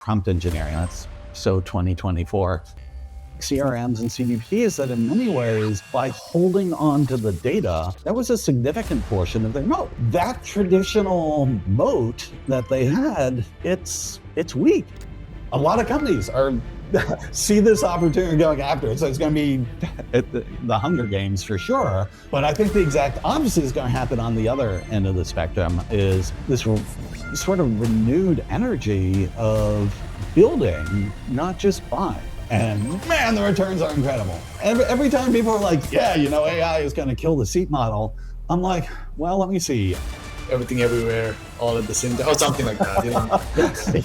prompt engineering. That's so 2024. CRMs and CDPs that in many ways, by holding on to the data, that was a significant portion of their moat. That traditional moat that they had, it's weak. A lot of companies are see this opportunity going after it. So it's going to be the Hunger Games for sure. But I think the exact opposite is going to happen on the other end of the spectrum, is this sort of renewed energy of building, not just buying. And man, the returns are incredible. Every time people are like, yeah, AI is going to kill the seat model, I'm like, well, let me see. Everything everywhere, all at the same time, or something like that.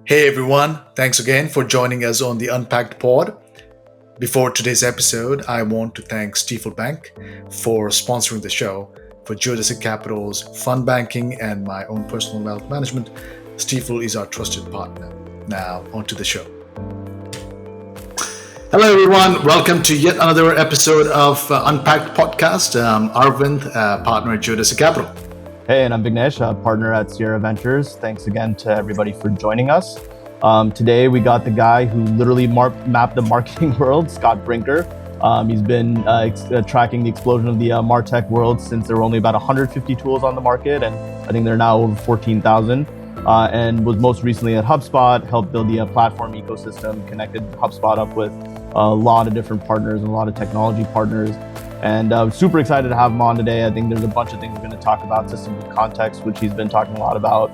Hey everyone, thanks again for joining us on the Unpacked Pod. Before today's episode, I want to thank Stifel Bank for sponsoring the show. For Geodesic Capital's fund banking and my own personal wealth management, Stifel is our trusted partner. Now, on to the show. Hello everyone, welcome to yet another episode of Unpacked Podcast. I'm Arvind, partner at Geodesic Capital. Hey, and I'm Vignesh, a partner at Sierra Ventures. Thanks again to everybody for joining us. Today we got the guy who literally mapped the marketing world, Scott Brinker. He's been tracking the explosion of the Martech world since there were only about 150 tools on the market, and I think they're now over 14,000. And was most recently at HubSpot, helped build the platform ecosystem, connected HubSpot up with a lot of different partners and a lot of technology partners. And super excited to have him on today. I think there's a bunch of things we're going to talk about, systems of context, which he's been talking a lot about,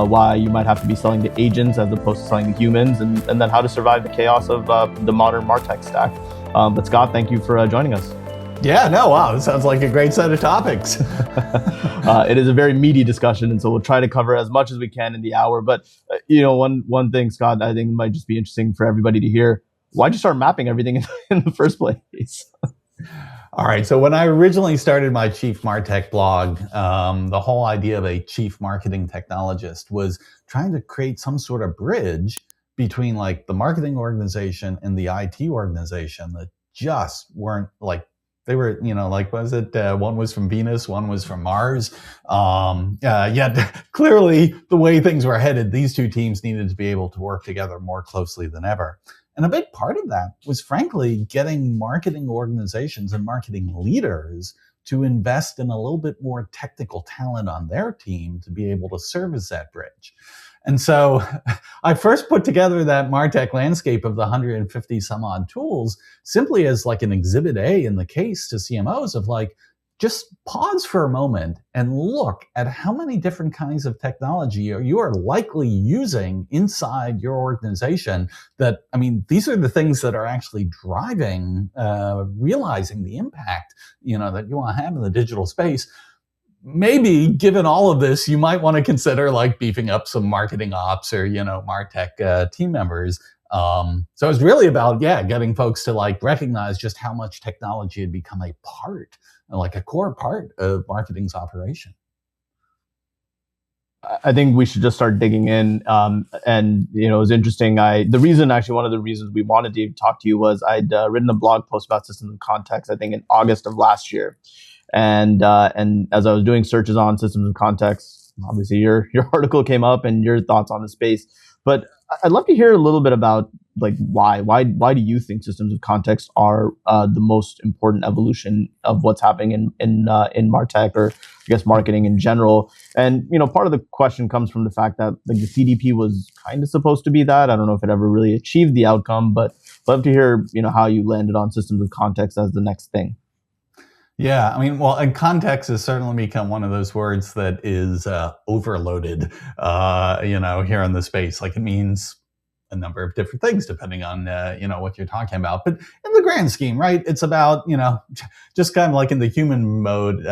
why you might have to be selling to agents as opposed to selling to humans, and then how to survive the chaos of the modern Martech stack. But Scott, thank you for joining us. Yeah, no, wow, it sounds like a great set of topics. It is a very meaty discussion, and so we'll try to cover as much as we can in the hour. But one thing, Scott, I think might just be interesting for everybody to hear. Why'd you start mapping everything in the first place? All right. So when I originally started my Chief Martech blog, the whole idea of a chief marketing technologist was trying to create some sort of bridge between like the marketing organization and the IT organization that just weren't like, they were, was it one was from Venus, one was from Mars. Yet clearly the way things were headed, these two teams needed to be able to work together more closely than ever. And a big part of that was, frankly, getting marketing organizations and marketing leaders to invest in a little bit more technical talent on their team to be able to serve as that bridge. And so I first put together that Martech landscape of the 150 some odd tools simply as like an exhibit A in the case to CMOs of like, just pause for a moment and look at how many different kinds of technology you are likely using inside your organization. That, I mean, these are the things that are actually driving, realizing the impact, that you want to have in the digital space. Maybe given all of this, you might want to consider like beefing up some marketing ops or, Martech team members. So it's really about, getting folks to like recognize just how much technology had become a part, like a core part of marketing's operation. I think we should just start digging in. And it was interesting. One of the reasons we wanted to talk to you was I'd written a blog post about systems of context, I think in August of last year. And as I was doing searches on systems of context, obviously your article came up and your thoughts on the space. But I'd love to hear a little bit about like why do you think systems of context are the most important evolution of what's happening in Martech, or I guess marketing in general? And part of the question comes from the fact that like the CDP was kind of supposed to be that. I don't know if it ever really achieved the outcome, but I'd love to hear how you landed on systems of context as the next thing. Yeah, I mean, well, and context has certainly become one of those words that is overloaded, here in the space. Like it means a number of different things depending on, what you're talking about. But in the grand scheme, right, it's about, just kind of like in the human mode,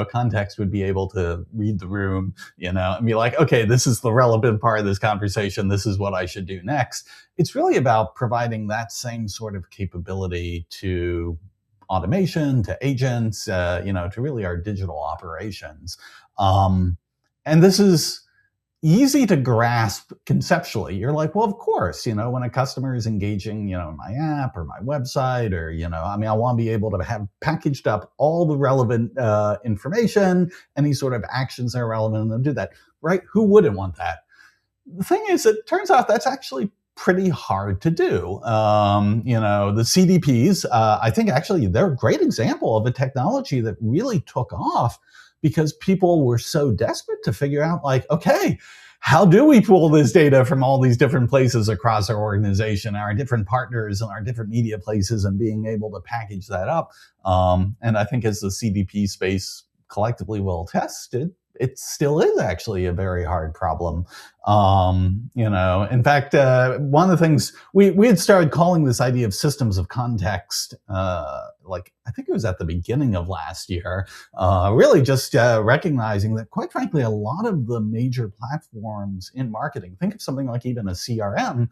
context would be able to read the room, and be like, okay, this is the relevant part of this conversation. This is what I should do next. It's really about providing that same sort of capability to automation, to agents, to really our digital operations. And this is easy to grasp conceptually. You're like, well, of course, when a customer is engaging, in my app or my website, or, I want to be able to have packaged up all the relevant information, any sort of actions that are relevant, and they'll do that, right? Who wouldn't want that? the thing is, it turns out that's actually pretty hard to do. The CDPs, I think actually they're a great example of a technology that really took off because people were so desperate to figure out, like, okay, how do we pull this data from all these different places across our organization, our different partners and our different media places, and being able to package that up? And I think as the CDP space collectively will attest, it still is actually a very hard problem. In fact, one of the things we had started calling this idea of systems of context, I think it was at the beginning of last year, really just recognizing that, quite frankly, a lot of the major platforms in marketing, think of something like even a CRM,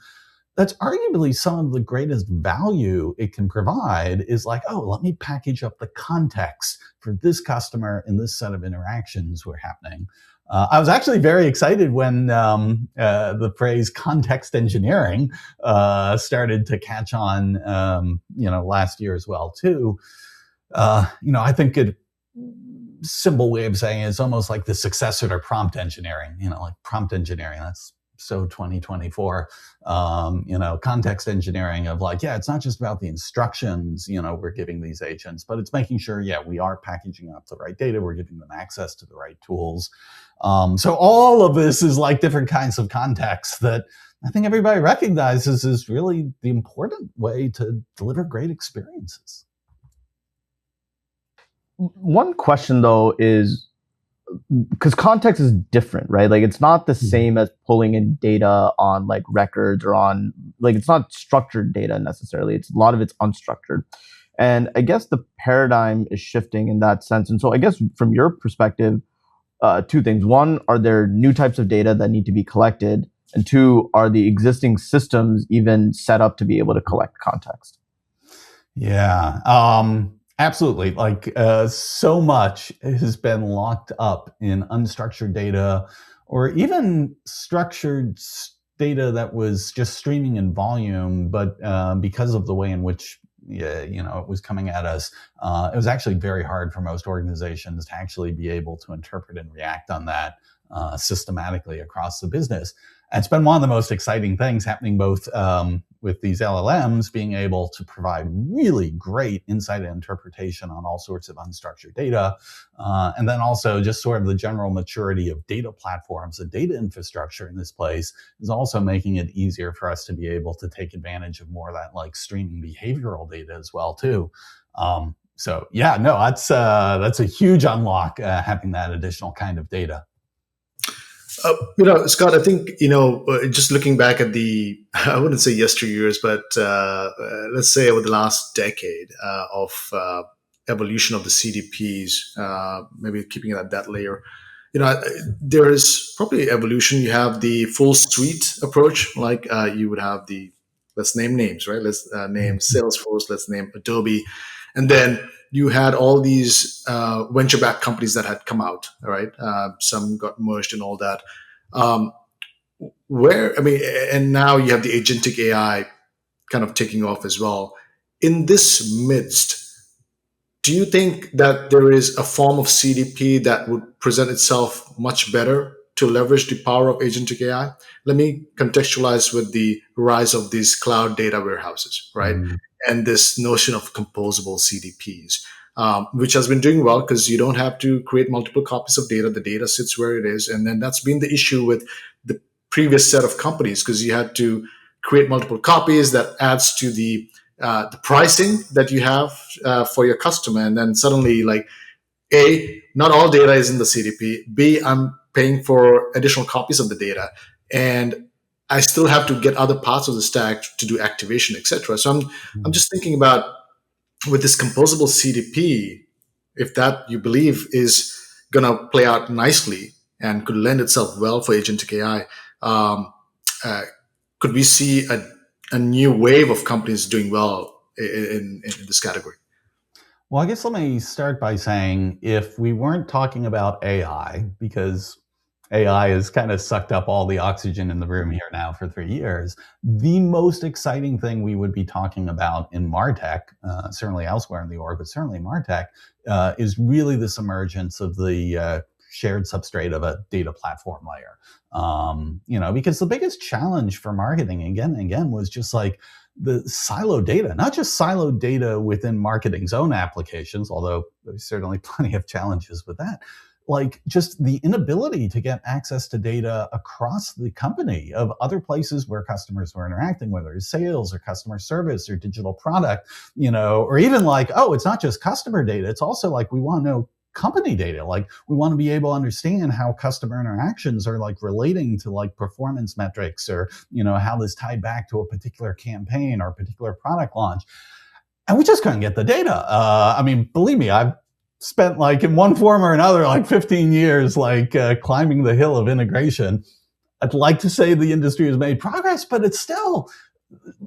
that's arguably some of the greatest value it can provide is like, oh, let me package up the context for this customer in this set of interactions were happening. I was actually very excited when the phrase context engineering started to catch on, last year as well, too. I think a simple way of saying it is almost like the successor to prompt engineering, like prompt engineering. That's so 2024, context engineering of like, yeah, it's not just about the instructions, we're giving these agents, but it's making sure, we are packaging up the right data. We're giving them access to the right tools. So all of this is like different kinds of context that I think everybody recognizes is really the important way to deliver great experiences. One question though is, because context is different, right? Like it's not the same as pulling in data on like records or on like, it's not structured data necessarily. It's a lot of it's unstructured. And I guess the paradigm is shifting in that sense. And so I guess from your perspective, two things. One, are there new types of data that need to be collected? And two, are the existing systems even set up to be able to collect context? Yeah. Absolutely. Like so much has been locked up in unstructured data or even structured data that was just streaming in volume. But because of the way in which, it was coming at us, it was actually very hard for most organizations to actually be able to interpret and react on that systematically across the business. And it's been one of the most exciting things happening both with these LLMs being able to provide really great insight and interpretation on all sorts of unstructured data. And then also just sort of the general maturity of data platforms, the data infrastructure in this place is also making it easier for us to be able to take advantage of more of that like streaming behavioral data as well too. So yeah, no, that's a huge unlock, having that additional kind of data. Scott, I think, just looking back at I wouldn't say yesteryears, but let's say over the last decade of evolution of the CDPs, maybe keeping it at that layer, there is probably evolution. You have the full suite approach, like you would have let's name names, right? Let's name Salesforce, let's name Adobe. And then you had all these venture-backed companies that had come out, right? Some got merged and all that. And now you have the agentic AI kind of taking off as well. In this midst, do you think that there is a form of CDP that would present itself much better to leverage the power of agentic AI? Let me contextualize with the rise of these cloud data warehouses, right? And this notion of composable CDPs, which has been doing well because you don't have to create multiple copies of data. The data sits where it is. And then that's been the issue with the previous set of companies because you had to create multiple copies that adds to the pricing that you have for your customer. And then suddenly, like, A, not all data is in the CDP. B, I'm paying for additional copies of the data. And I still have to get other parts of the stack to do activation, etc. So I'm just thinking about with this composable CDP, if that you believe is going to play out nicely and could lend itself well for agentic AI, could we see a new wave of companies doing well in this category? Well, I guess let me start by saying if we weren't talking about AI, because AI has kind of sucked up all the oxygen in the room here now for 3 years, the most exciting thing we would be talking about in Martech, certainly elsewhere in the org, but certainly Martech, is really this emergence of the shared substrate of a data platform layer. Because the biggest challenge for marketing again and again was just like the siloed data, not just siloed data within marketing's own applications, although there's certainly plenty of challenges with that. Like just the inability to get access to data across the company of other places where customers were interacting, whether it's sales or customer service or digital product, or even like, oh, it's not just customer data. It's also like, we want to know company data. Like we want to be able to understand how customer interactions are like relating to like performance metrics or, how this tied back to a particular campaign or a particular product launch. And we just couldn't get the data. Believe me, I've spent like in one form or another, like 15 years, like climbing the hill of integration. I'd like to say the industry has made progress, but it's still,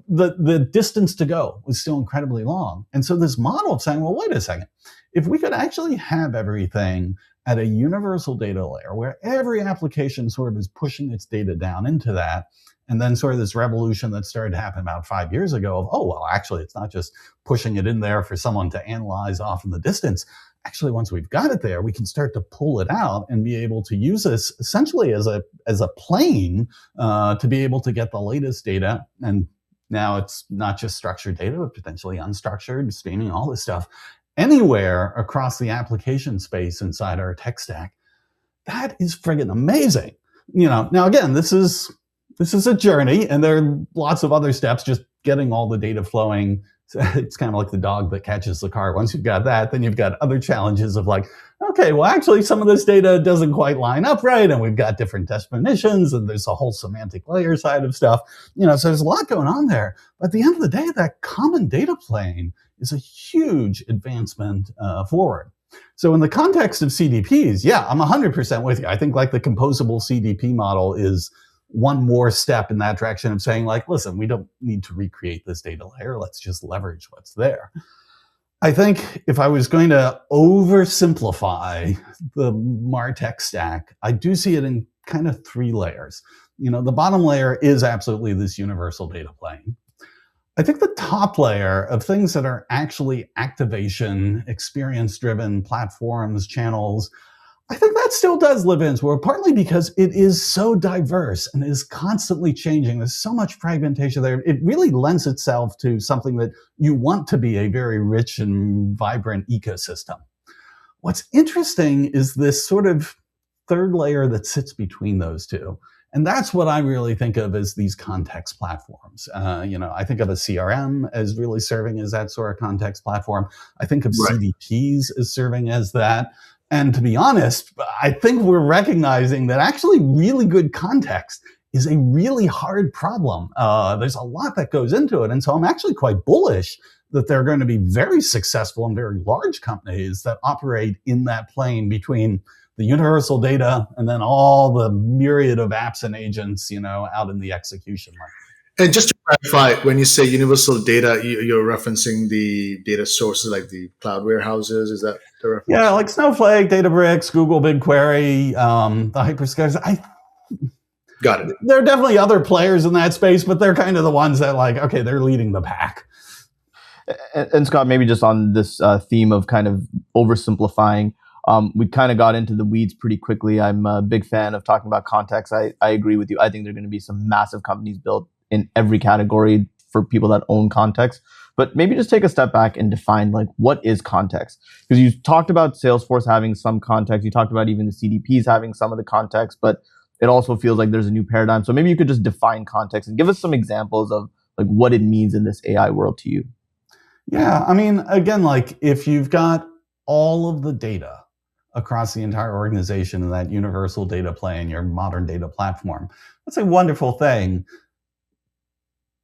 the distance to go was still incredibly long. And so this model of saying, well, wait a second, if we could actually have everything at a universal data layer where every application sort of is pushing its data down into that, and then sort of this revolution that started to happen about 5 years ago of, oh, well, actually, it's not just pushing it in there for someone to analyze off in the distance. Actually, once we've got it there, we can start to pull it out and be able to use this essentially as a plane to be able to get the latest data. And now it's not just structured data, but potentially unstructured, streaming, all this stuff, anywhere across the application space inside our tech stack. That is friggin' amazing. Now again, this is a journey, and there are lots of other steps, just getting all the data flowing. It's kind of like the dog that catches the car. Once you've got that, then you've got other challenges of like, okay, well, actually, some of this data doesn't quite line up right, and we've got different definitions, and there's a whole semantic layer side of stuff. So there's a lot going on there. But at the end of the day, that common data plane is a huge advancement forward. So in the context of CDPs, yeah, I'm 100% with you. I think like the composable CDP model is one more step in that direction of saying like, listen, we don't need to recreate this data layer. Let's just leverage what's there. I think if I was going to oversimplify the Martech stack, I do see it in kind of 3 layers. The bottom layer is absolutely this universal data plane. I think the top layer of things that are actually activation, experience-driven platforms, channels, I think that still does live in its world, partly because it is so diverse and is constantly changing. There's so much fragmentation there. It really lends itself to something that you want to be a very rich and vibrant ecosystem. What's interesting is this sort of third layer that sits between those two. And that's what I really think of as these context platforms. I think of a CRM as really serving as that sort of context platform. I think of CDPs as serving as that. And to be honest, I think we're recognizing that actually really good context is a really hard problem. There's a lot that goes into it. And so I'm actually quite bullish that there are going to be very successful and very large companies that operate in that plane between the universal data and then all the myriad of apps and agents, out in the execution line. And just to clarify, when you say universal data, you're referencing the data sources like the cloud warehouses. Is that the reference? Yeah, like Snowflake, Databricks, Google BigQuery, the hyperscalers. Got it. There are definitely other players in that space, but they're kind of the ones that they're leading the pack. And Scott, maybe just on this theme of kind of oversimplifying, we kind of got into the weeds pretty quickly. I'm a big fan of talking about context. I agree with you. I think there are going to be some massive companies built in every category for people that own context. But maybe just take a step back and define like what is context? Because you talked about Salesforce having some context. You talked about even the CDPs having some of the context, but it also feels like there's a new paradigm. So maybe you could just define context and give us some examples of like what it means in this AI world to you. Yeah, again, like if you've got all of the data across the entire organization in that universal data plane, your modern data platform, that's a wonderful thing.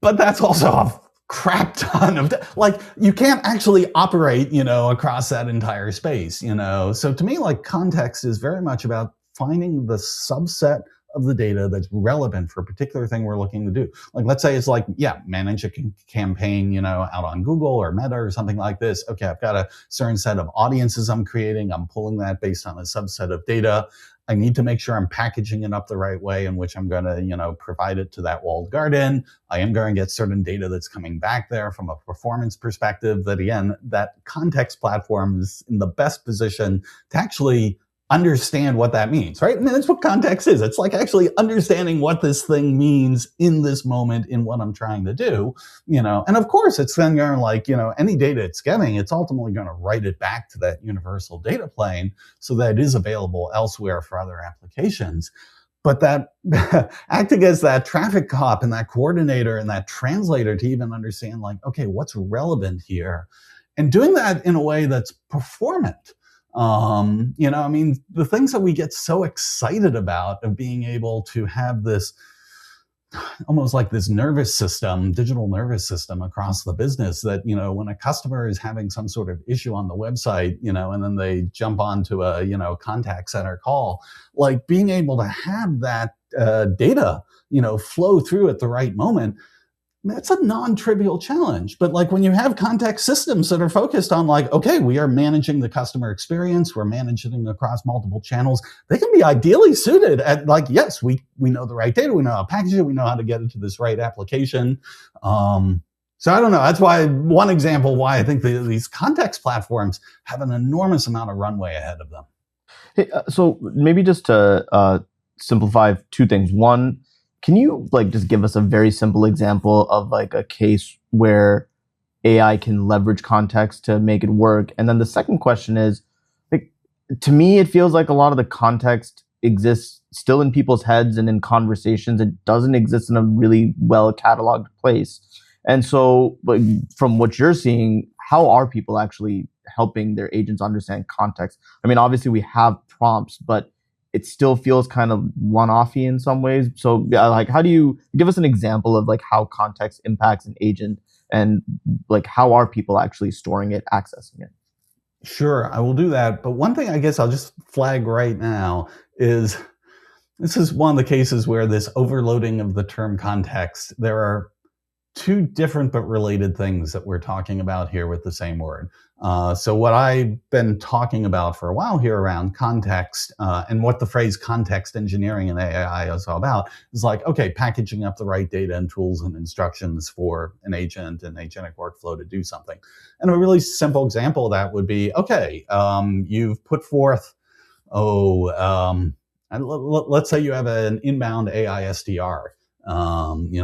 But that's also a crap ton of, you can't actually operate, across that entire space, So to me, like context is very much about finding the subset of the data that's relevant for a particular thing we're looking to do. Like, let's say it's like, manage a campaign, out on Google or Meta or something like this. Okay, I've got a certain set of audiences I'm creating. I'm pulling that based on a subset of data. I need to make sure I'm packaging it up the right way in which I'm going to, provide it to that walled garden. I am going to get certain data that's coming back there from a performance perspective that, again, that context platform is in the best position to actually understand what that means, right? I mean, that's what context is. It's like actually understanding what this thing means in this moment in what I'm trying to do, and of course it's then going to like, any data it's getting, it's ultimately going to write it back to that universal data plane so that it is available elsewhere for other applications. But that acting as that traffic cop and that coordinator and that translator to even understand like, okay, what's relevant here, and doing that in a way that's performant. I mean, the things that we get so excited about of being able to have this almost like this digital nervous system across the business that, when a customer is having some sort of issue on the website, and then they jump onto a, contact center call, like being able to have that data, flow through at the right moment. That's a non-trivial challenge. But like when you have context systems that are focused on like, okay, we are managing the customer experience, we're managing across multiple channels, they can be ideally suited at like, yes, we know the right data, we know how to package it, we know how to get it to this right application. So I don't know. That's why one example why I think these context platforms have an enormous amount of runway ahead of them. Hey, so maybe just to simplify two things. One, can you like just give us a very simple example of like a case where AI can leverage context to make it work? And then the second question is, like, to me, it feels like a lot of the context exists still in people's heads and in conversations. It doesn't exist in a really well cataloged place. And so, like, from what you're seeing, how are people actually helping their agents understand context? I mean, obviously we have prompts, but it still feels kind of one-offy in some ways. So yeah, like, how do you give us an example of like how context impacts an agent, and like how are people actually storing it, accessing it? Sure, I will do that. But one thing I guess I'll just flag right now is this is one of the cases where this overloading of the term context, there are two different but related things that we're talking about here with the same word. So what I've been talking about for a while here around context and what the phrase context engineering and AI is all about is like, okay, packaging up the right data and tools and instructions for an agent and agentic workflow to do something. And a really simple example of that would be, okay, you've put forth, let's say you have an inbound AI SDR. You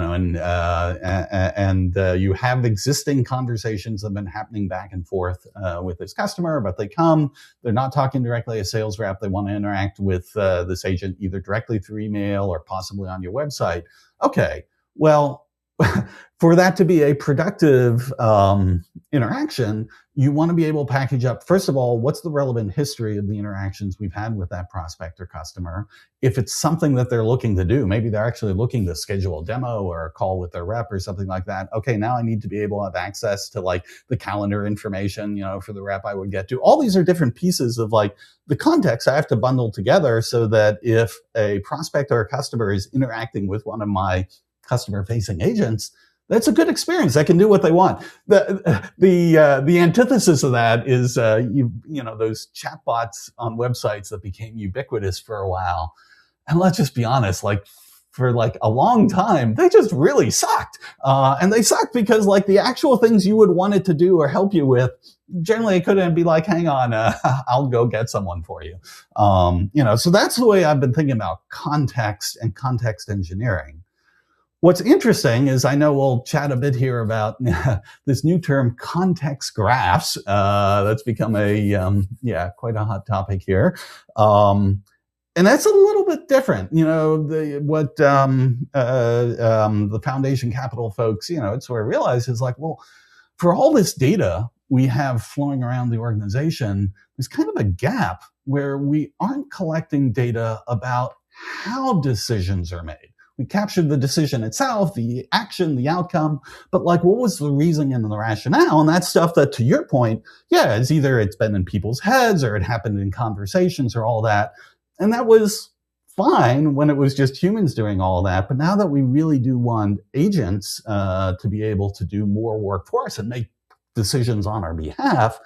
have existing conversations that have been happening back and forth with this customer, but they're not talking directly to a sales rep. They want to interact with this agent either directly through email or possibly on your website. Okay, well, for that to be a productive interaction, you want to be able to package up, first of all, what's the relevant history of the interactions we've had with that prospect or customer? If it's something that they're looking to do, maybe they're actually looking to schedule a demo or a call with their rep or something like that. Okay, now I need to be able to have access to like the calendar information, for the rep I would get to. All these are different pieces of like the context I have to bundle together so that if a prospect or a customer is interacting with one of my customer-facing agents, that's a good experience. They can do what they want. The antithesis of that is those chatbots on websites that became ubiquitous for a while. And let's just be honest, like for like a long time, they just really sucked. And they sucked because like the actual things you would want it to do or help you with, generally it couldn't be like, hang on, I'll go get someone for you. So that's the way I've been thinking about context and context engineering. What's interesting is I know we'll chat a bit here about this new term, context graphs. That's become quite a hot topic here. And that's a little bit different. The foundation capital folks, it's sort of realize is like, well, for all this data we have flowing around the organization, there's kind of a gap where we aren't collecting data about how decisions are made. We captured the decision itself, the action, the outcome, but like what was the reasoning and the rationale? And that's stuff that, to your point, it's either it's been in people's heads or it happened in conversations or all that. And that was fine when it was just humans doing all that. But now that we really do want agents to be able to do more work for us and make decisions on our behalf,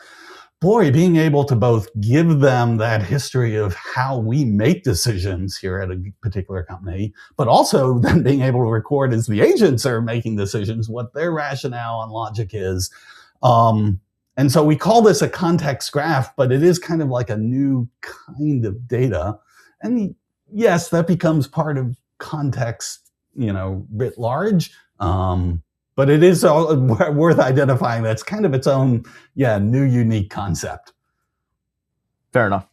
boy, being able to both give them that history of how we make decisions here at a particular company, but also then being able to record as the agents are making decisions, what their rationale and logic is. And so we call this a context graph, but it is kind of like a new kind of data. And yes, that becomes part of context, writ large. But it is worth identifying that's kind of its own, new unique concept. Fair enough.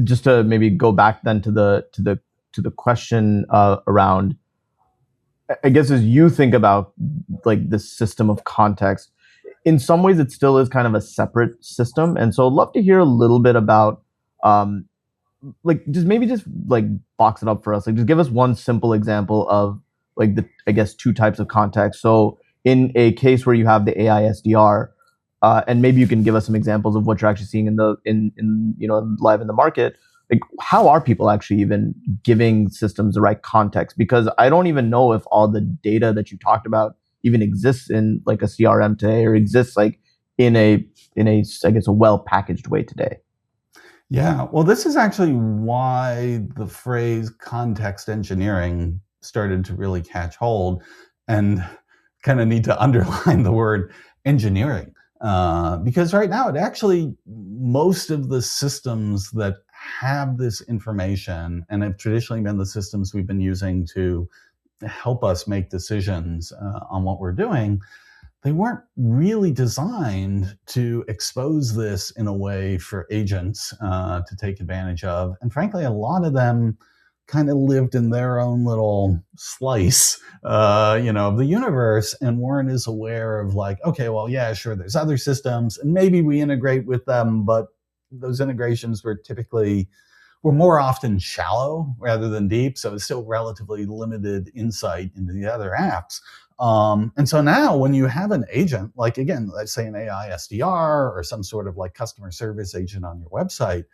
Just to maybe go back then to the question around, I guess, as you think about like the system of context, in some ways it still is kind of a separate system. And so I'd love to hear a little bit about just like box it up for us. Like just give us one simple example of like the, I guess, two types of context. So in a case where you have the AI SDR, and maybe you can give us some examples of what you're actually seeing in live in the market. Like, how are people actually even giving systems the right context? Because I don't even know if all the data that you talked about even exists in like a CRM today, or exists like in a I guess a well packaged way today. Yeah, well, this is actually why the phrase context engineering started to really catch hold, and kind of need to underline the word engineering. Because right now, most of the systems that have this information and have traditionally been the systems we've been using to help us make decisions on what we're doing, they weren't really designed to expose this in a way for agents to take advantage of. And frankly, a lot of them kind of lived in their own little slice, of the universe, and weren't as aware of like, okay, well, yeah, sure, there's other systems, and maybe we integrate with them, but those integrations were more often shallow rather than deep, so it's still relatively limited insight into the other apps. And so now when you have an agent, like again, let's say an AI SDR or some sort of like customer service agent on your website,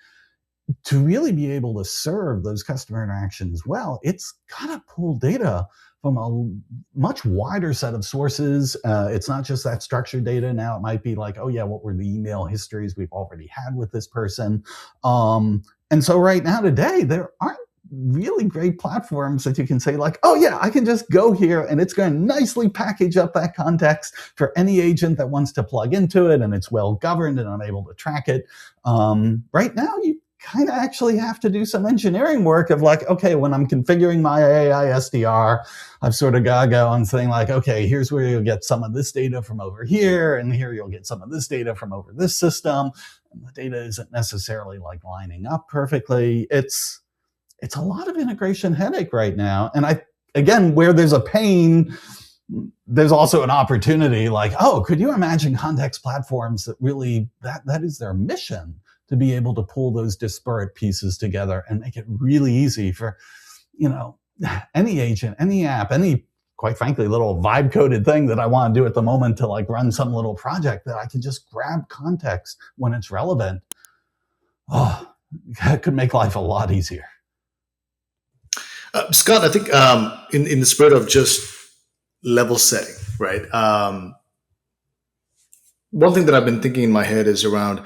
to really be able to serve those customer interactions well, it's got to pull data from a much wider set of sources. It's not just that structured data. Now it might be like, oh yeah, what were the email histories we've already had with this person? And so right now today, there aren't really great platforms that you can say like, oh yeah, I can just go here and it's going to nicely package up that context for any agent that wants to plug into it, and it's well governed and I'm able to track it. Right now, you kind of actually have to do some engineering work of like, okay, when I'm configuring my AI SDR, I've sort of got to go and saying like, okay, here's where you'll get some of this data from over here, and here you'll get some of this data from over this system. And the data isn't necessarily like lining up perfectly. It's a lot of integration headache right now. And again, where there's a pain, there's also an opportunity. Like, oh, could you imagine context platforms that really, that is their mission, to be able to pull those disparate pieces together and make it really easy for, any agent, any app, any, quite frankly, little vibe coded thing that I want to do at the moment to like run some little project, that I can just grab context when it's relevant. Oh, that could make life a lot easier. Scott, I think in the spirit of just level setting, right? One thing that I've been thinking in my head is around,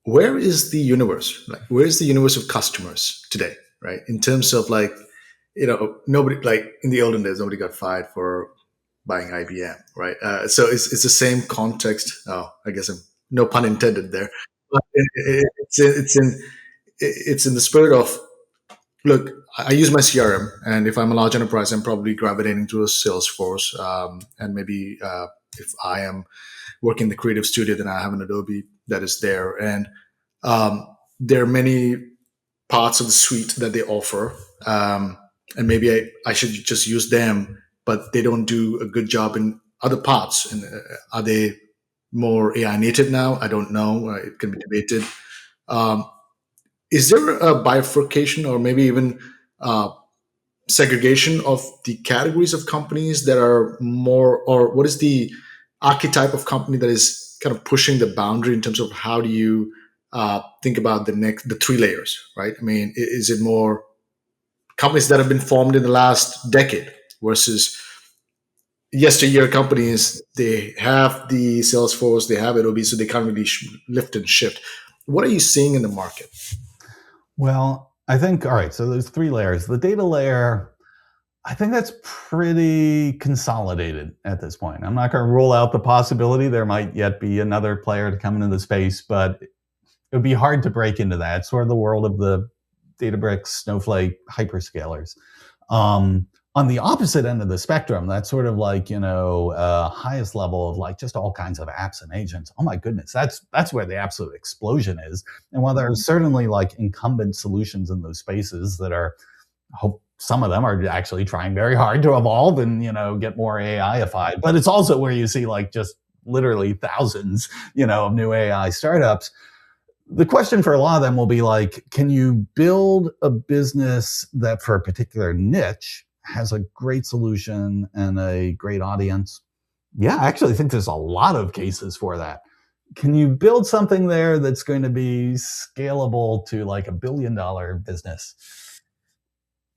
where is the universe? Like, where is the universe of customers today, right? In terms of like, nobody, like in the olden days, nobody got fired for buying IBM, right? So it's the same context. Oh, I guess no pun intended there. But it's in the spirit of, look, I use my CRM, and if I'm a large enterprise, I'm probably gravitating to a Salesforce, and maybe if I am working in the creative studio, then I have an Adobe that is there, and there are many parts of the suite that they offer, and maybe I should just use them, but they don't do a good job in other parts. And are they more AI native now? I don't know. It can be debated. Is there a bifurcation, or maybe even segregation of the categories of companies that are more, or what is the archetype of company that is kind of pushing the boundary in terms of how do you think about the three layers, right? I mean, is it more companies that have been formed in the last decade versus yesteryear companies? They have the Salesforce, they have Adobe, so they can't really lift and shift. What are you seeing in the market? Well, I think, all right, so there's three layers. The data layer, I think that's pretty consolidated at this point. I'm not going to rule out the possibility there might yet be another player to come into the space, but it would be hard to break into that. It's sort of the world of the Databricks, Snowflake, hyperscalers. On the opposite end of the spectrum, that's sort of like, highest level of like just all kinds of apps and agents. Oh my goodness, that's where the absolute explosion is. And while there are certainly like incumbent solutions in those spaces that are, hope some of them are actually trying very hard to evolve and, get more AI-ified, but it's also where you see like just literally thousands, of new AI startups. The question for a lot of them will be like, can you build a business that for a particular niche has a great solution and a great audience? Yeah, I actually think there's a lot of cases for that. Can you build something there that's going to be scalable to like $1 billion business?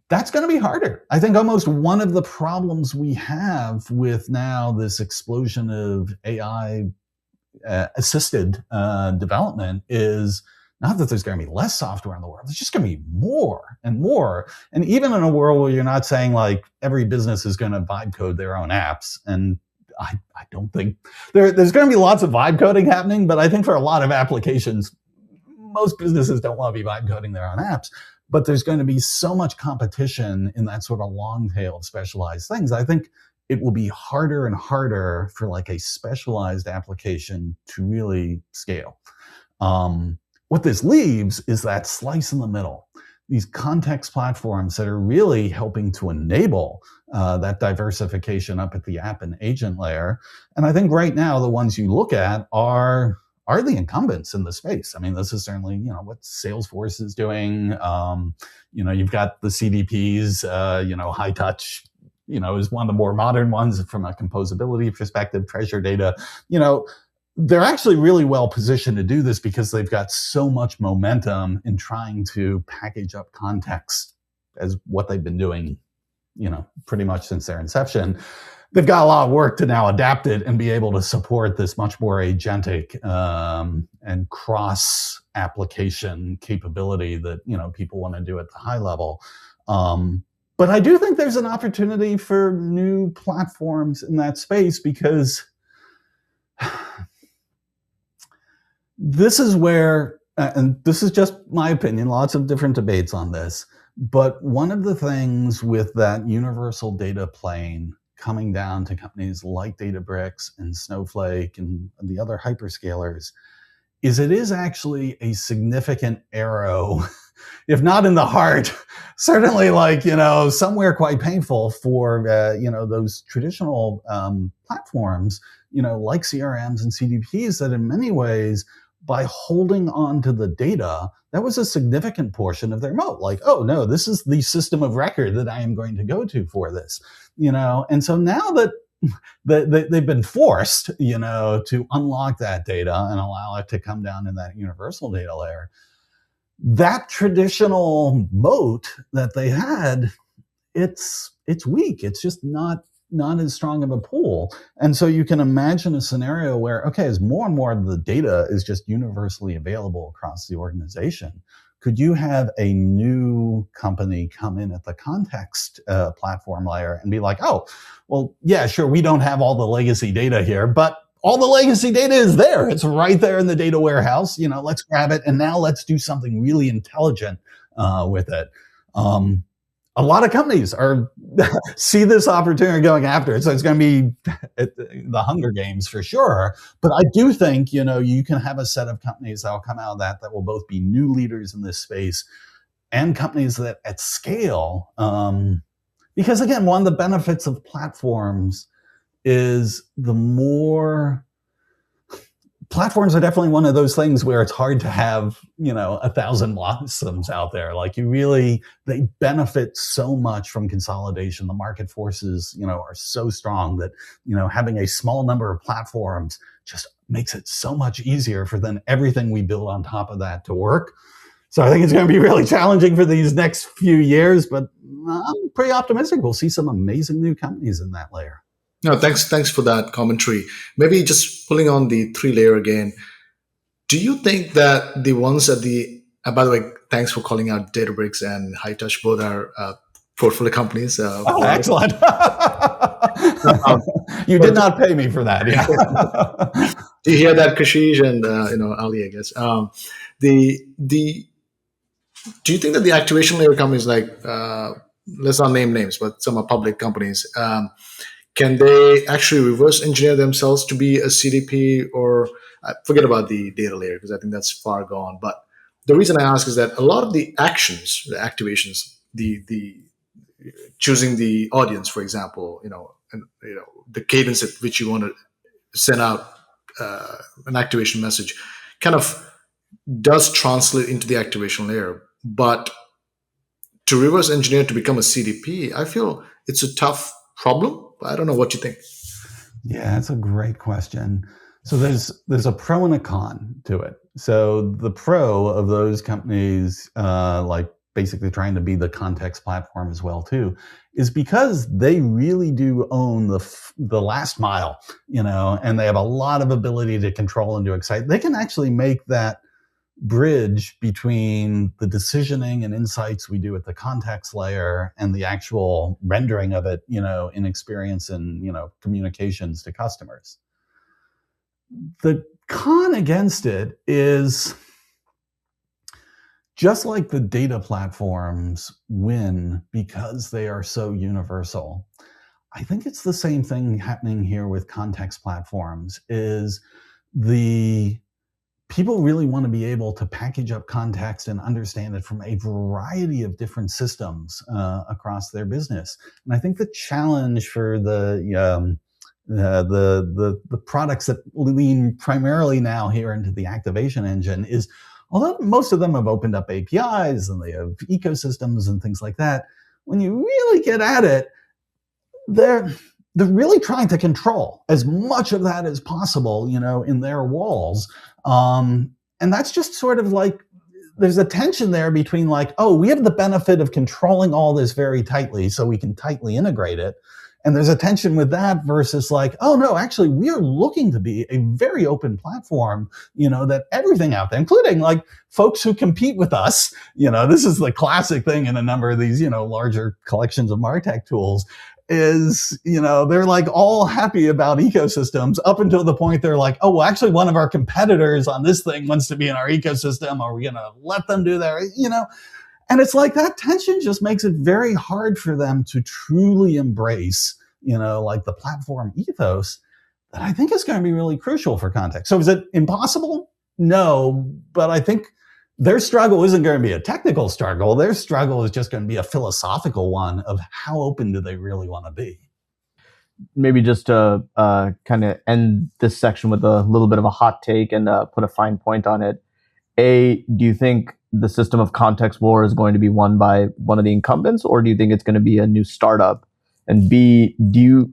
That's going to be harder. I think almost one of the problems we have with now this explosion of AI assisted development is not that there's going to be less software in the world. There's just going to be more and more. And even in a world where you're not saying like every business is going to vibe code their own apps, and I don't think there's going to be lots of vibe coding happening, but I think for a lot of applications, most businesses don't want to be vibe coding their own apps. But there's going to be so much competition in that sort of long tail of specialized things. I think it will be harder and harder for like a specialized application to really scale. What this leaves is that slice in the middle, these context platforms that are really helping to enable that diversification up at the app and agent layer. And I think right now, the ones you look at are the incumbents in the space. I mean, this is certainly, what Salesforce is doing. You've got the CDPs, high touch, is one of the more modern ones from a composability perspective, treasure data. They're actually really well positioned to do this because they've got so much momentum in trying to package up context as what they've been doing, pretty much since their inception. They've got a lot of work to now adapt it and be able to support this much more agentic and cross application capability that, people want to do at the high level. But I do think there's an opportunity for new platforms in that space because this is where, and this is just my opinion, lots of different debates on this, but one of the things with that universal data plane coming down to companies like Databricks and Snowflake and the other hyperscalers is it is actually a significant arrow, if not in the heart, certainly like, somewhere quite painful for, those traditional platforms, like CRMs and CDPs that in many ways, by holding on to the data, that was a significant portion of their moat. Like, oh no, this is the system of record that I am going to go to for this, And so now that they've been forced, to unlock that data and allow it to come down in that universal data layer, that traditional moat that they had, it's weak. It's just not as strong of a pool. And so you can imagine a scenario where, okay, as more and more of the data is just universally available across the organization, could you have a new company come in at the context platform layer and be like, oh, well, yeah, sure, we don't have all the legacy data here, but all the legacy data is there. It's right there in the data warehouse. Let's grab it. And now let's do something really intelligent with it. A lot of companies see this opportunity going after it. So it's going to be the Hunger Games for sure. But I do think, you can have a set of companies that will come out of that will both be new leaders in this space and companies that at scale, because again, one of the benefits of platforms is platforms are definitely one of those things where it's hard to have, 1,000 blossoms out there. Like they benefit so much from consolidation. The market forces, are so strong that, having a small number of platforms just makes it so much easier for then everything we build on top of that to work. So I think it's going to be really challenging for these next few years, but I'm pretty optimistic. We'll see some amazing new companies in that layer. No, thanks for that commentary. Maybe just pulling on the 3-layer again. Do you think that the ones at by the way, thanks for calling out Databricks and High Touch. Both are portfolio companies. Oh, excellent. Um, You did not pay me for that. Yeah. Do you hear that, Kashish and Ali? I guess the do you think that the activation layer companies like let's not name names, but some are public companies, can they actually reverse engineer themselves to be a CDP, or forget about the data layer because I think that's far gone. But the reason I ask is that a lot of the actions, the activations, the choosing the audience, for example, and the cadence at which you want to send out an activation message, kind of does translate into the activation layer. But to reverse engineer to become a CDP, I feel it's a tough problem. I don't know what you think. Yeah, that's a great question. So there's a pro and a con to it. So the pro of those companies, like basically trying to be the context platform as well too, is because they really do own the last mile, and they have a lot of ability to control and to excite. They can actually make that bridge between the decisioning and insights we do at the context layer and the actual rendering of it, in experience and, communications to customers. The con against it is just like the data platforms win because they are so universal. I think it's the same thing happening here with context platforms is the people really want to be able to package up context and understand it from a variety of different systems across their business. And I think the challenge for the products that lean primarily now here into the activation engine is, although most of them have opened up APIs and they have ecosystems and things like that, when you really get at it, they're really trying to control as much of that as possible, in their walls. And that's just sort of like, there's a tension there between like, oh, we have the benefit of controlling all this very tightly so we can tightly integrate it. And there's a tension with that versus like, oh no, actually we are looking to be a very open platform, that everything out there, including like folks who compete with us, this is the classic thing in a number of these, larger collections of Martech tools, is, they're like all happy about ecosystems up until the point they're like, oh, well, actually one of our competitors on this thing wants to be in our ecosystem. Are we going to let them do that? And it's like that tension just makes it very hard for them to truly embrace, like the platform ethos that I think is going to be really crucial for context. So is it impossible? No, but I think their struggle isn't going to be a technical struggle. Their struggle is just going to be a philosophical one of how open do they really want to be. Maybe just to kind of end this section with a little bit of a hot take and put a fine point on it. A, do you think the system of context war is going to be won by one of the incumbents, or do you think it's going to be a new startup? And B,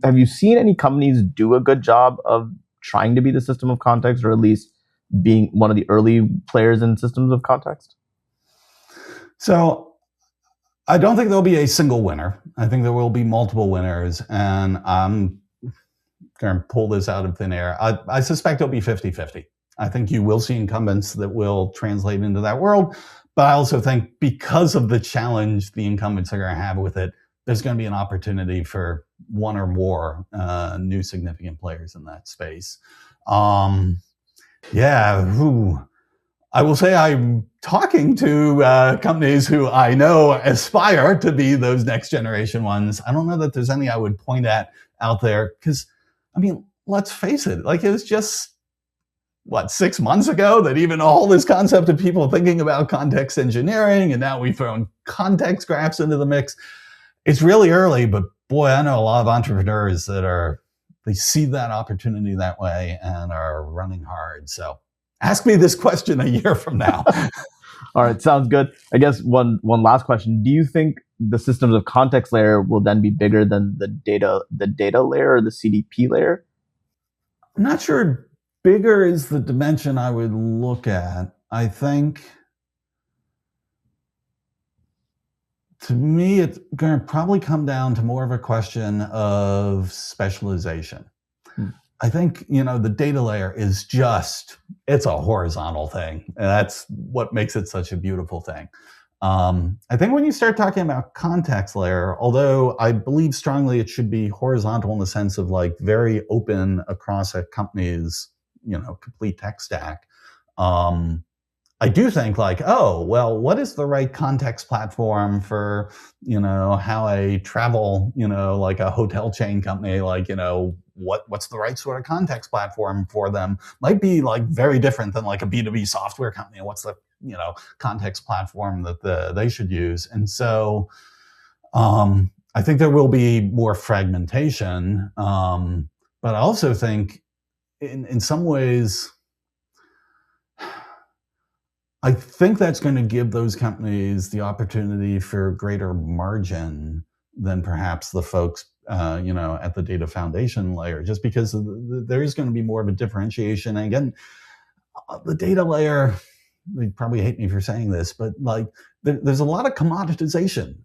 have you seen any companies do a good job of trying to be the system of context, or at least being one of the early players in systems of context? So I don't think there'll be a single winner. I think there will be multiple winners, and I'm going to pull this out of thin air. I suspect it'll be 50-50. I think you will see incumbents that will translate into that world, but I also think because of the challenge the incumbents are going to have with it, there's going to be an opportunity for one or more new significant players in that space. I will say I'm talking to companies who I know aspire to be those next generation ones. I don't know that there's any I would point at out there because, let's face it, like it was just, 6 months ago that even all this concept of people thinking about context engineering, and now we've thrown context graphs into the mix. It's really early, but boy, I know a lot of entrepreneurs that they see that opportunity that way and are running hard. So ask me this question a year from now. All right, sounds good. I guess one last question. Do you think the systems of context layer will then be bigger than the data layer or the CDP layer? I'm not sure bigger is the dimension I would look at. I think, to me, it's going to probably come down to more of a question of specialization. I think, the data layer is it's a horizontal thing. And that's what makes it such a beautiful thing. I think when you start talking about context layer, although I believe strongly it should be horizontal in the sense of like very open across a company's, complete tech stack. I do think like, oh, well, what is the right context platform for, how a travel, like a hotel chain company, like, what's the right sort of context platform for them might be like very different than like a B2B software company. What's the, context platform that they should use. And so I think there will be more fragmentation. But I also think in some ways, I think that's going to give those companies the opportunity for greater margin than perhaps the folks, at the data foundation layer, just because there is going to be more of a differentiation. And again, the data layer, they probably hate me for saying this, but like there's a lot of commoditization,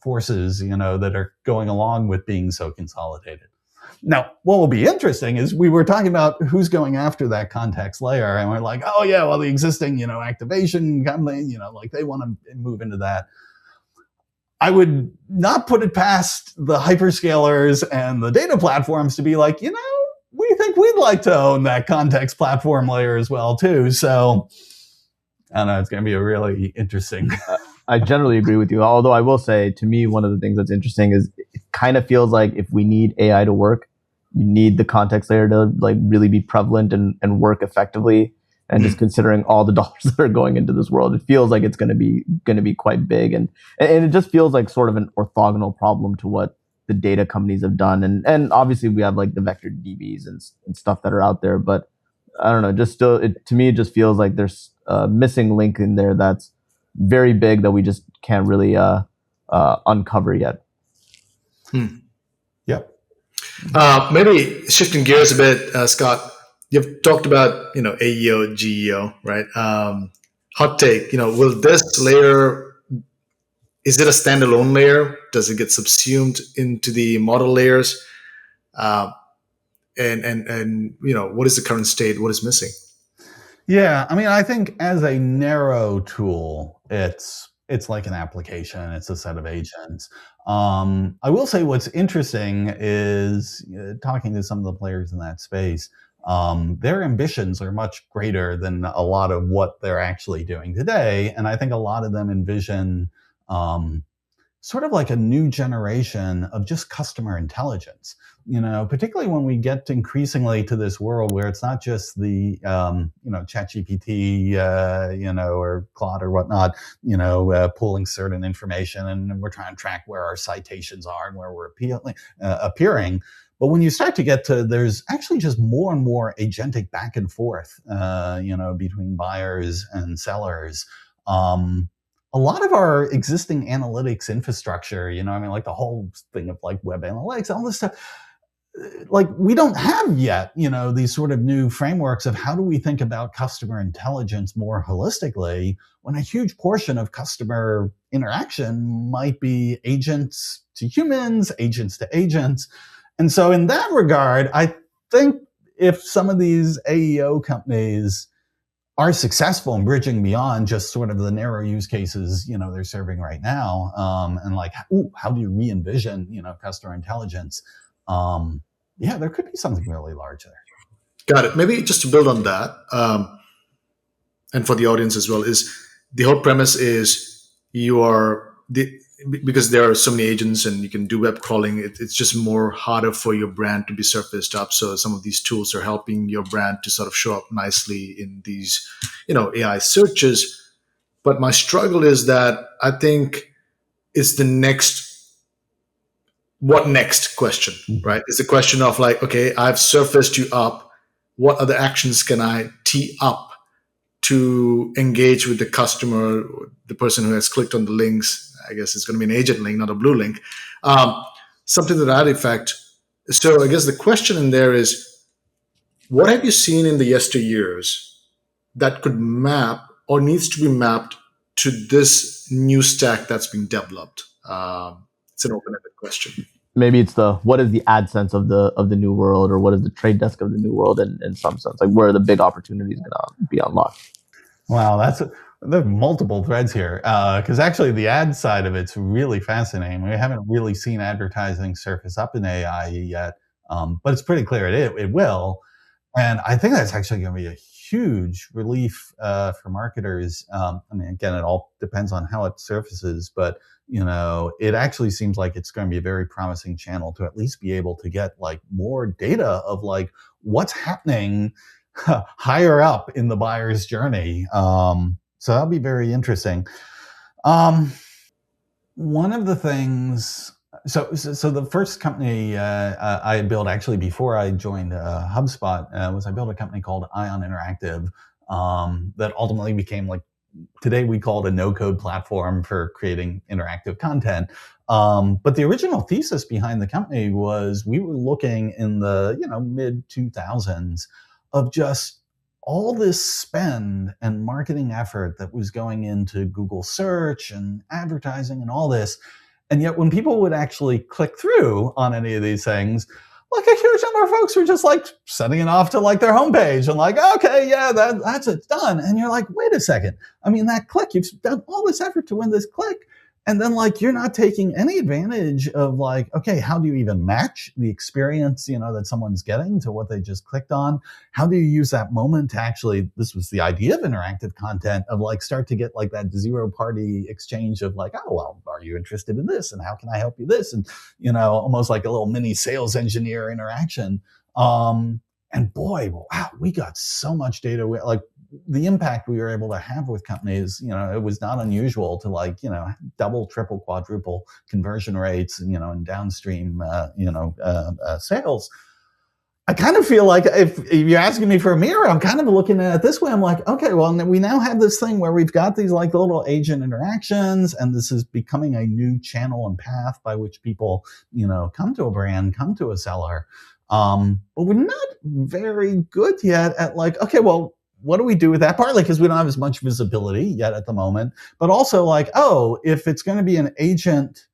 forces, that are going along with being so consolidated. Now, what will be interesting is we were talking about who's going after that context layer, and we're like, oh yeah, well the existing, activation company, like they want to move into that. I would not put it past the hyperscalers and the data platforms to be like, we think we'd like to own that context platform layer as well too. So I don't know, it's going to be a really interesting. I generally agree with you. Although I will say, to me, one of the things that's interesting is it kind of feels like if we need AI to work, you need the context layer to like really be prevalent and work effectively. And just considering all the dollars that are going into this world, it feels like it's going to be quite big, and it just feels like sort of an orthogonal problem to what the data companies have done. And obviously we have like the vector DBs and stuff that are out there, but I don't know, just still, to me, it just feels like there's a missing link in there that's very big that we just can't really uncover yet. Yep. Maybe shifting gears a bit, Scott, you've talked about, AEO, GEO, right? Hot take, will this layer, is it a standalone layer? Does it get subsumed into the model layers? And what is the current state? What is missing? Yeah, I mean, I think as a narrow tool, it's like an application. It's a set of agents. I will say what's interesting is talking to some of the players in that space. Their ambitions are much greater than a lot of what they're actually doing today, and I think a lot of them envision sort of like a new generation of just customer intelligence. Particularly when we get increasingly to this world where it's not just the, ChatGPT, or Claude or whatnot, pulling certain information, and we're trying to track where our citations are and where we're appearing. But when you start to get to, there's actually just more and more agentic back and forth, between buyers and sellers. A lot of our existing analytics infrastructure, like the whole thing of like web analytics, all this stuff, like we don't have yet, these sort of new frameworks of how do we think about customer intelligence more holistically, when a huge portion of customer interaction might be agents to humans, agents to agents. And so in that regard, I think if some of these AEO companies are successful in bridging beyond just sort of the narrow use cases, they're serving right now, and like, how do you re-envision, customer intelligence? There could be something really large there. Got it. Maybe just to build on that, and for the audience as well, is the whole premise is because there are so many agents and you can do web crawling, it's just more harder for your brand to be surfaced up. So some of these tools are helping your brand to sort of show up nicely in these, AI searches. But my struggle is that I think it's the next, what next question, right? It's a question of like, okay, I've surfaced you up. What other actions can I tee up to engage with the customer, the person who has clicked on the links? I guess it's going to be an agent link, not a blue link. Something to that effect. So I guess the question in there is, what have you seen in the yesteryears that could map or needs to be mapped to this new stack that's being developed? It's an open-ended question. Maybe it's what is the AdSense of the new world, or what is the trade desk of the new world in some sense? Like, where are the big opportunities going to be unlocked? Wow, There are multiple threads here because actually the ad side of it's really fascinating. We haven't really seen advertising surface up in AI yet, but it's pretty clear it will. And I think that's actually going to be a huge relief for marketers. I mean, again, it all depends on how it surfaces, but it actually seems like it's going to be a very promising channel to at least be able to get like more data of like what's happening higher up in the buyer's journey. So that'll be very interesting. One of the things, so the first company I built actually before I joined HubSpot was I built a company called Ion Interactive that ultimately became like, today we call it a no-code platform for creating interactive content. But the original thesis behind the company was we were looking in the mid 2000s of just all this spend and marketing effort that was going into Google search and advertising and all this. And yet when people would actually click through on any of these things, like a huge number of folks were just like sending it off to like their homepage and like, okay, yeah, that's it, done. And you're like, wait a second. I mean, that click, you've done all this effort to win this click. And then like, you're not taking any advantage of like, okay, how do you even match the experience, that someone's getting to what they just clicked on? How do you use that moment to actually, this was the idea of interactive content, of like start to get like that zero party exchange of like, oh, well, are you interested in this? And how can I help you this? And, almost like a little mini sales engineer interaction. And boy, wow, we got so much data. Like the impact we were able to have with companies, it was not unusual to like, double, triple, quadruple conversion rates, and downstream, sales. I kind of feel like if you're asking me for a mirror, I'm kind of looking at it this way. I'm like, okay, well, we now have this thing where we've got these like little agent interactions, and this is becoming a new channel and path by which people, come to a brand, come to a seller. But we're not very good yet at like, okay, well, what do we do with that? Partly because we don't have as much visibility yet at the moment, but also like, oh, if it's going to be an agent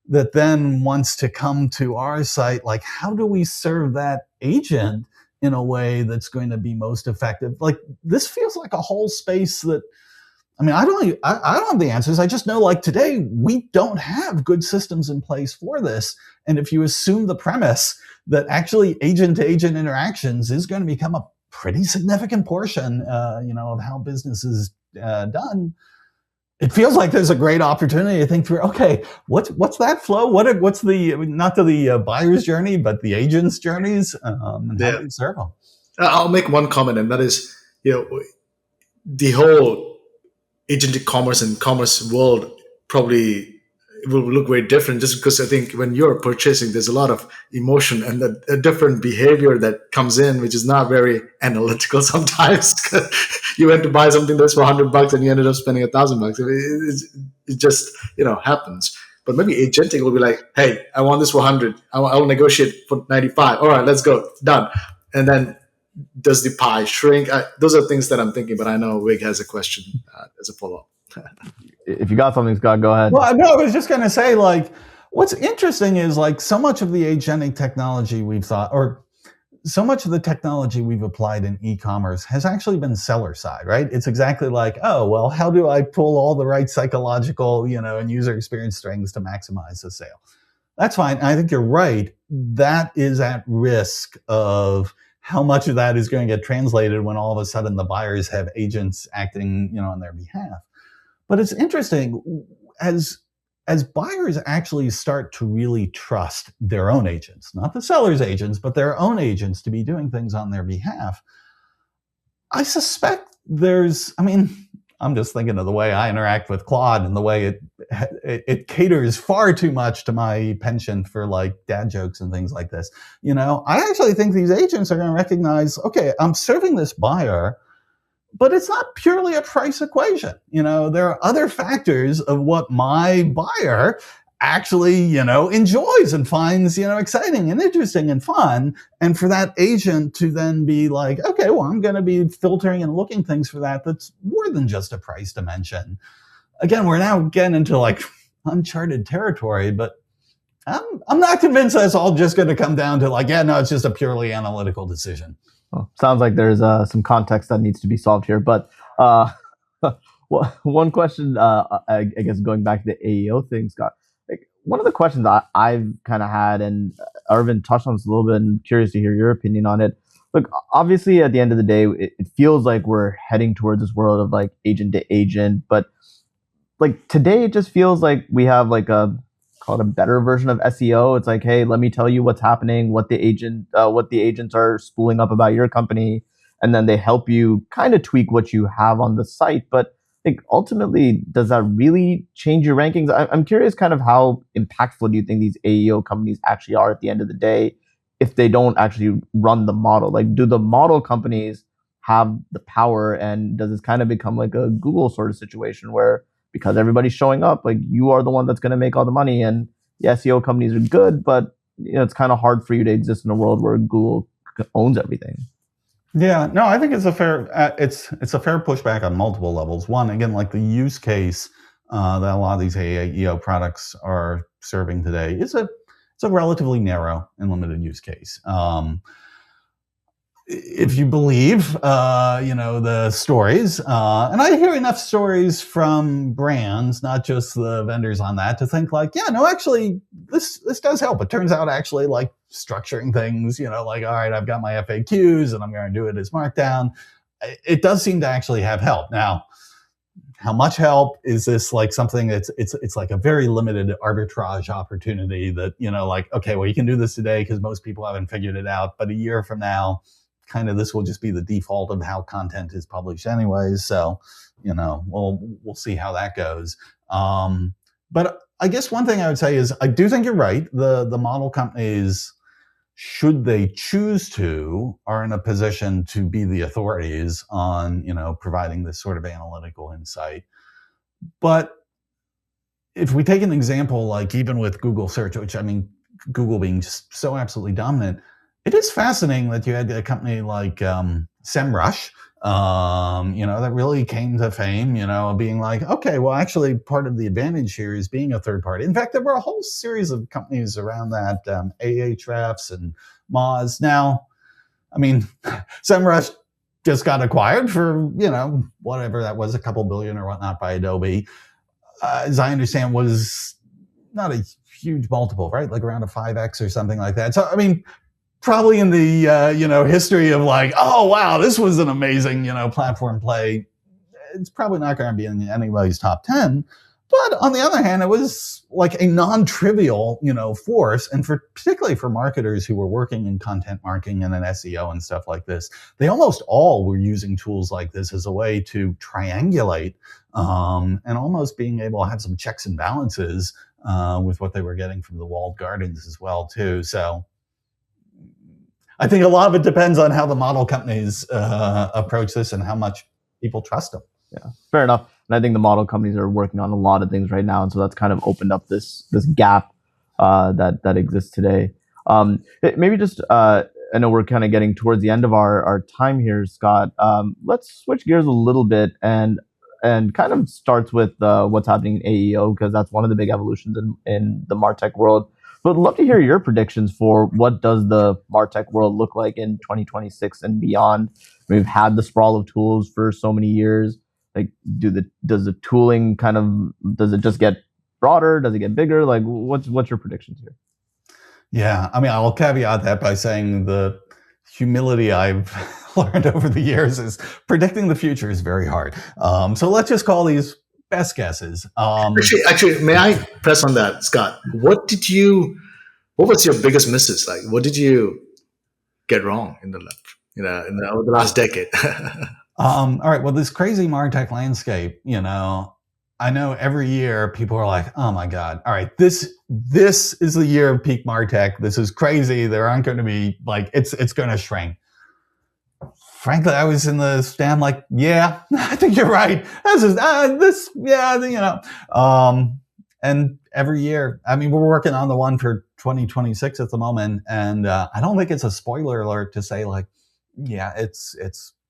that then wants to come to our site, like how do we serve that agent in a way that's going to be most effective? Like this feels like a whole space that, I mean, I don't have the answers. I just know like today we don't have good systems in place for this. And if you assume the premise that actually agent to agent interactions is going to become a pretty significant portion, of how business is done, it feels like there's a great opportunity to think through, okay, what's that flow? What's the, not to the buyer's journey, but the agent's journeys, and how do you serve them? I'll make one comment, and that is, the whole agentic commerce and commerce world probably will look very different, just because I think when you're purchasing, there's a lot of emotion and a different behavior that comes in, which is not very analytical sometimes. You went to buy something that's for $100 and you ended up spending $1,000. It just, happens. But maybe agentic will be like, hey, I want this for 100. I will negotiate for 95. All right, let's go. Done. And then does the pie shrink? Those are things that I'm thinking, but I know Wig has a question as a follow-up. If you got something, Scott, go ahead. Well, no, I was just going to say, like, what's interesting is like so much of the agentic technology we've thought, or so much of the technology we've applied in e-commerce has actually been seller side, right? It's exactly like, oh, well, how do I pull all the right psychological, and user experience strings to maximize the sale? That's fine. I think you're right. That is at risk of how much of that is going to get translated when all of a sudden the buyers have agents acting, on their behalf. But it's interesting, as buyers actually start to really trust their own agents, not the seller's agents, but their own agents to be doing things on their behalf, I suspect I'm just thinking of the way I interact with Claude and the way it caters far too much to my penchant for like dad jokes and things like this. I actually think these agents are going to recognize, okay, I'm serving this buyer, but it's not purely a price equation. There are other factors of what my buyer actually, enjoys and finds, exciting and interesting and fun. And for that agent to then be like, okay, well, I'm going to be filtering and looking things for that's more than just a price dimension. Again, we're now getting into like uncharted territory, but I'm not convinced that's all just going to come down to like, yeah, no, it's just a purely analytical decision. Well, sounds like there's some context that needs to be solved here. But Well, one question, I guess going back to the AEO thing, Scott, like one of the questions I've kind of had, and Arvind touched on this a little bit, and curious to hear your opinion on it. Look, obviously, at the end of the day, it feels like we're heading towards this world of like agent to agent, but like today, it just feels like we have like a call it a better version of SEO. It's like, hey, let me tell you what's happening, what the agents are spooling up about your company, and then they help you kind of tweak what you have on the site. But like ultimately, does that really change your rankings? I'm curious, kind of how impactful do you think these AEO companies actually are at the end of the day, if they don't actually run the model? Like, do the model companies have the power, and does this kind of become like a Google sort of situation where because everybody's showing up, like you are the one that's going to make all the money, and the SEO companies are good, but it's kind of hard for you to exist in a world where Google owns everything. Yeah, no, I think it's a fair it's a fair pushback on multiple levels. One, again, like the use case that a lot of these AEO products are serving today is it's a relatively narrow and limited use case. If you believe, the stories, and I hear enough stories from brands, not just the vendors on that, to think like, yeah, no, actually, this does help. It turns out actually like structuring things, like, all right, I've got my FAQs and I'm going to do it as Markdown. It does seem to actually have help. Now, how much help is this? Like something that's it's like a very limited arbitrage opportunity that, like, okay, well, you can do this today because most people haven't figured it out, but a year from now, kind of this will just be the default of how content is published anyways. So, we'll see how that goes. But I guess one thing I would say is I do think you're right. The model companies, should they choose to, are in a position to be the authorities on, providing this sort of analytical insight. But if we take an example, like even with Google search, which I mean, Google being just so absolutely dominant, it is fascinating that you had a company like SEMrush, that really came to fame, being like, okay, well, actually, part of the advantage here is being a third party. In fact, there were a whole series of companies around that, Ahrefs and Moz. Now, I mean, SEMrush just got acquired for, whatever that was, a couple billion or whatnot by Adobe. As I understand, was not a huge multiple, right? Like around a 5x or something like that. So, I mean, probably in the history of like, oh wow, this was an amazing platform play, it's probably not going to be in anybody's top 10. But on the other hand, it was like a non-trivial force, and particularly for marketers who were working in content marketing and in SEO and stuff like this, they almost all were using tools like this as a way to triangulate and almost being able to have some checks and balances with what they were getting from the walled gardens as well too. So I think a lot of it depends on how the model companies approach this and how much people trust them. Yeah, fair enough. And I think the model companies are working on a lot of things right now, and so that's kind of opened up this gap that exists today. Maybe just I know we're kind of getting towards the end of our time here, Scott. Let's switch gears a little bit and kind of starts with what's happening in AEO, because that's one of the big evolutions in the Martech world. But I'd love to hear your predictions for what does the Martech world look like in 2026 and beyond. We've had the sprawl of tools for so many years. Like, does the tooling does it just get broader? Does it get bigger? Like, what's your predictions here? Yeah, I mean, I'll caveat that by saying the humility I've learned over the years is predicting the future is very hard. So let's just call these best guesses. Actually, may I press on that, Scott? What was your biggest misses? Like, what did you get wrong in over the last decade? All right. Well, this crazy Martech landscape, I know every year people are like, oh my God, all right, this is the year of peak Martech. This is crazy. There aren't going to be it's going to shrink. Frankly, I was in the stand like, yeah, I think you're right. And every year, I mean, we're working on the one for 2026 at the moment. And I don't think it's a spoiler alert to say like, yeah, it's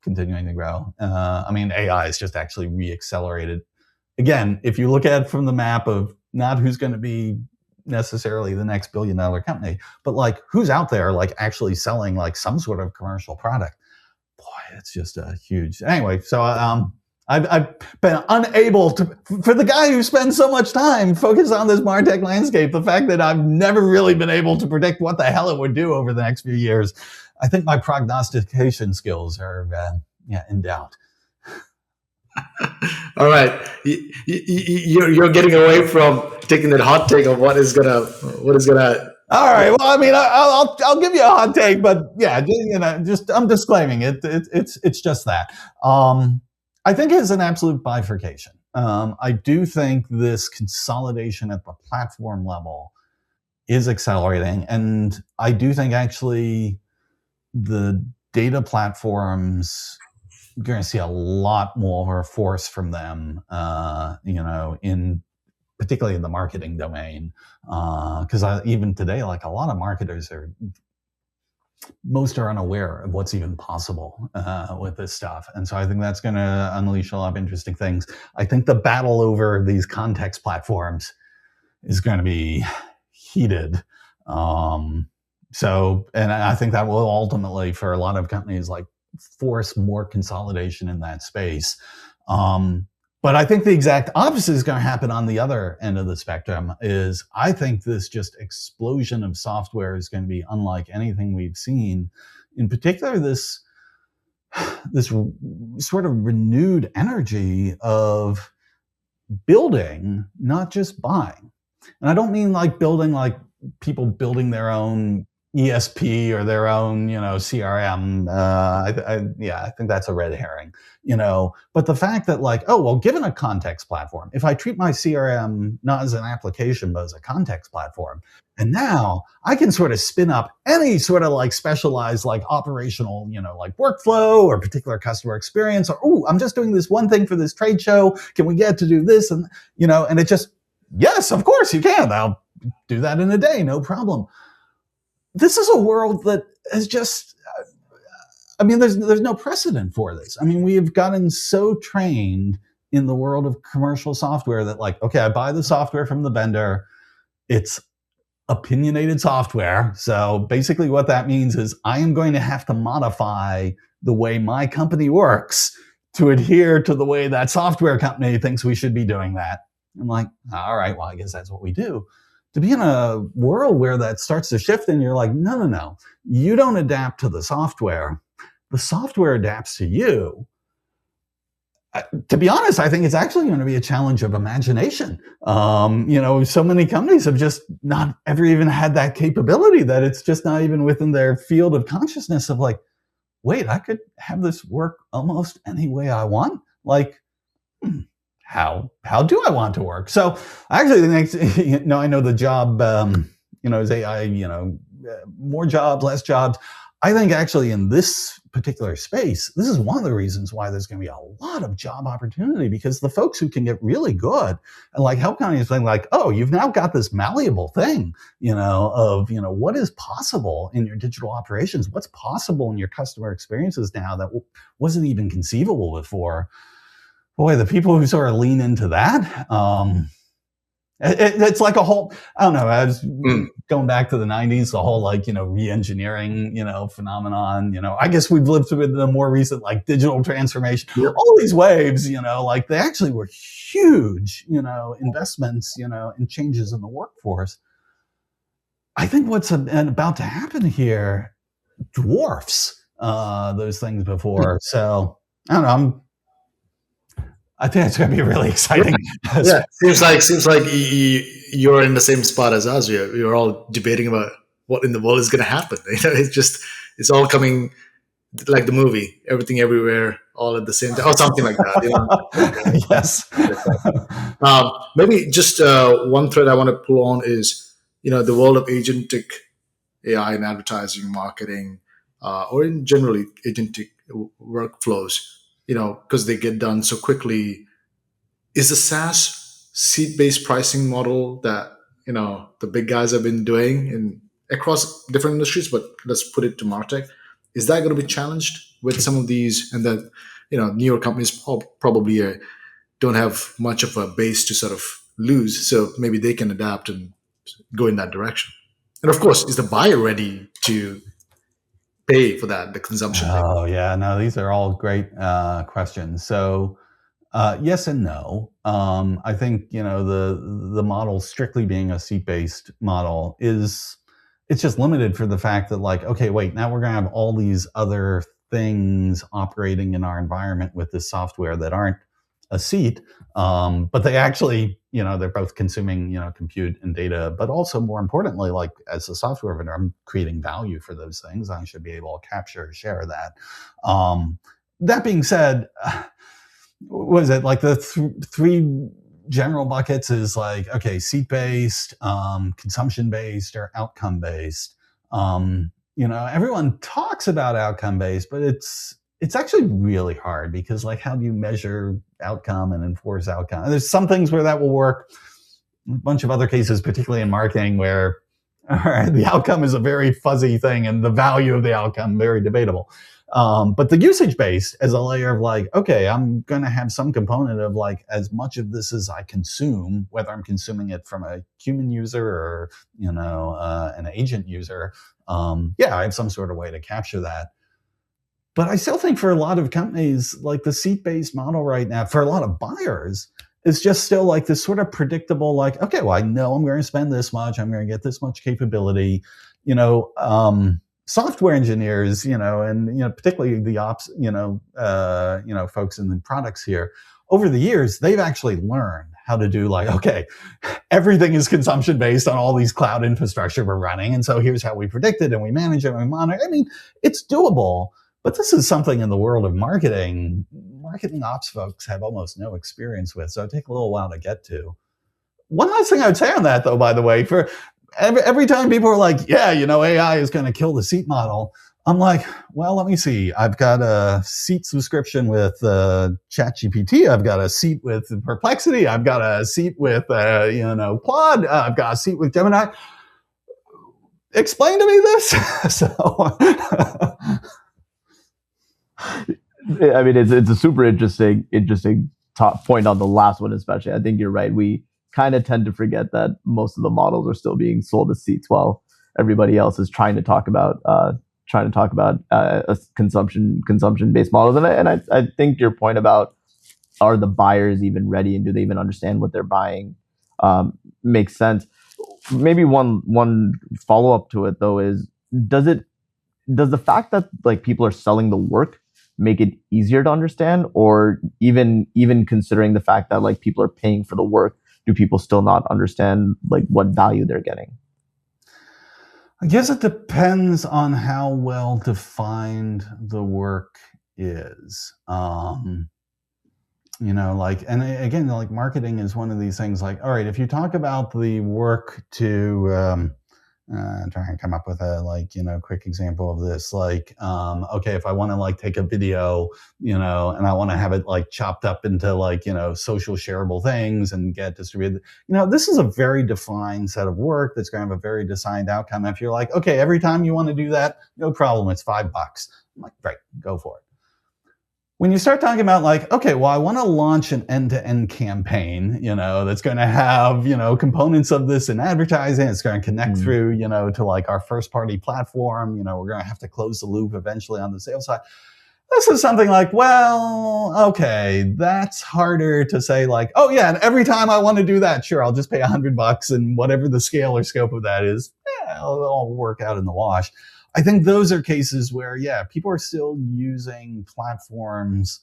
continuing to grow. I mean, AI is just actually re-accelerated. Again, if you look at it from the map of not who's going to be necessarily the next billion-dollar company, but like who's out there like actually selling like some sort of commercial product. Boy, it's just a huge. Anyway, so I I've been unable to, for the guy who spends so much time focused on this MarTech landscape, the fact that I've never really been able to predict what the hell it would do over the next few years, I think my prognostication skills are in doubt. All right, you're getting away from taking that hot take of what is gonna. All right. Well, I mean, I'll give you a hot take, but yeah, just I'm disclaiming it. It's just that. I think it's an absolute bifurcation. I do think this consolidation at the platform level is accelerating, and I do think actually the data platforms, you're going to see a lot more force from them, in particularly in the marketing domain, because even today, like a lot of marketers most are unaware of what's even possible with this stuff. And so I think that's going to unleash a lot of interesting things. I think the battle over these context platforms is going to be heated. And I think that will ultimately, for a lot of companies, like force more consolidation in that space. But I think the exact opposite is going to happen on the other end of the spectrum. Is I think this just explosion of software is going to be unlike anything we've seen. In particular, this sort of renewed energy of building, not just buying. And I don't mean like building, like people building their own ESP or their own, CRM. I think that's a red herring, but the fact that like, oh, well, given a context platform, if I treat my CRM not as an application, but as a context platform, and now I can sort of spin up any sort of like specialized, like operational, like workflow or particular customer experience, or, oh, I'm just doing this one thing for this trade show. Can we get to do this? And, and it just, yes, of course you can. I'll do that in a day. No problem. This is a world that is just, there's no precedent for this. We have gotten so trained in the world of commercial software that like, okay, I buy the software from the vendor. It's opinionated software. So basically what that means is I am going to have to modify the way my company works to adhere to the way that software company thinks we should be doing that. I'm like, all right, well, I guess that's what we do. To be in a world where that starts to shift and you're like, no, you don't adapt to the software adapts to you. To be honest, I think it's actually going to be a challenge of imagination. So many companies have just not ever even had that capability, that it's just not even within their field of consciousness of like, wait, I could have this work almost any way I want. Like, how do I want to work? So actually the next, I know the job, is AI, more jobs, less jobs. I think actually in this particular space, this is one of the reasons why there's going to be a lot of job opportunity, because the folks who can get really good and like help companies think like, oh, you've now got this malleable thing, of, what is possible in your digital operations? What's possible in your customer experiences now that wasn't even conceivable before? Boy, the people who sort of lean into that, it's like a whole, I don't know, I was going back to the 90s, the whole like, re-engineering, phenomenon, I guess we've lived through the more recent like digital transformation, all these waves, like they actually were huge, investments, and changes in the workforce. I think what's about to happen here dwarfs those things before. So I don't know, I think it's going to be really exciting. Yeah, seems like you're in the same spot as us. You're all debating about what in the world is going to happen. It's all coming like the movie, everything everywhere, all at the same time, or something like that. Yes. Maybe just one thread I want to pull on is, the world of agentic AI in advertising, marketing, or in generally agentic workflows. Because they get done so quickly. Is the SaaS seat-based pricing model that, the big guys have been doing across different industries, but let's put it to Martech, is that going to be challenged with some of these, and that, newer companies probably don't have much of a base to sort of lose, so maybe they can adapt and go in that direction. And of course, is the buyer ready to pay for that, the consumption? Oh, yeah. No, these are all great questions. So Yes and no. I think the model strictly being a seat-based model it's just limited for the fact that like, okay, wait, now we're going to have all these other things operating in our environment with this software that aren't a seat, but they actually, they're both consuming, compute and data, but also more importantly, like as a software vendor, I'm creating value for those things. I should be able to capture a share of that. That being said, what is it like the three general buckets is like, okay, seat based, consumption based, or outcome based. Everyone talks about outcome based, but it's actually really hard because like, how do you measure outcome and enforce outcome? There's some things where that will work. A bunch of other cases, particularly in marketing, where the outcome is a very fuzzy thing and the value of the outcome very debatable. But the usage based as a layer of like, okay, I'm going to have some component of like as much of this as I consume, whether I'm consuming it from a human user or, an agent user. I have some sort of way to capture that. But I still think for a lot of companies, like the seat-based model right now, for a lot of buyers, is just still like this sort of predictable, like, okay, well, I know I'm going to spend this much, I'm going to get this much capability, software engineers, and particularly the ops, folks in the products here, over the years, they've actually learned how to do like, okay, everything is consumption based on all these cloud infrastructure we're running, and so here's how we predict it and we manage it and we monitor. I mean, it's doable, but this is something in the world of marketing ops folks have almost no experience with, so it takes a little while to get to. One last thing I would say on that, though, by the way, for every time people are like, yeah, AI is going to kill the seat model, I'm like, well, let me see. I've got a seat subscription with ChatGPT. I've got a seat with Perplexity. I've got a seat with, Claude. I've got a seat with Gemini. Explain to me this. So, I mean, it's a super interesting top point on the last one, especially. I think you're right. We kind of tend to forget that most of the models are still being sold as seats, while everybody else is trying to talk about consumption based models. And I think your point about, are the buyers even ready and do they even understand what they're buying, makes sense. Maybe one follow up to it though is, does the fact that like people are selling the work make it easier to understand, or even considering the fact that like people are paying for the work, do people still not understand like what value they're getting? I guess it depends on how well defined the work is. And again, like marketing is one of these things like, all right, if you talk about the work to, try and come up with a quick example of this, like, okay, if I want to like take a video, and I want to have it like chopped up into like, social shareable things and get distributed, this is a very defined set of work that's going to have a very defined outcome. If you're like, okay, every time you want to do that, no problem, it's $5. I'm like, great, go for it. When you start talking about like, okay, well, I want to launch an end-to-end campaign, that's going to have, components of this in advertising. It's going to connect through, to like our first-party platform. We're going to have to close the loop eventually on the sales side. This is something like, well, okay, that's harder to say like, oh yeah, and every time I want to do that, sure, I'll just pay $100 and whatever the scale or scope of that is, it'll all work out in the wash. I think those are cases where, people are still using platforms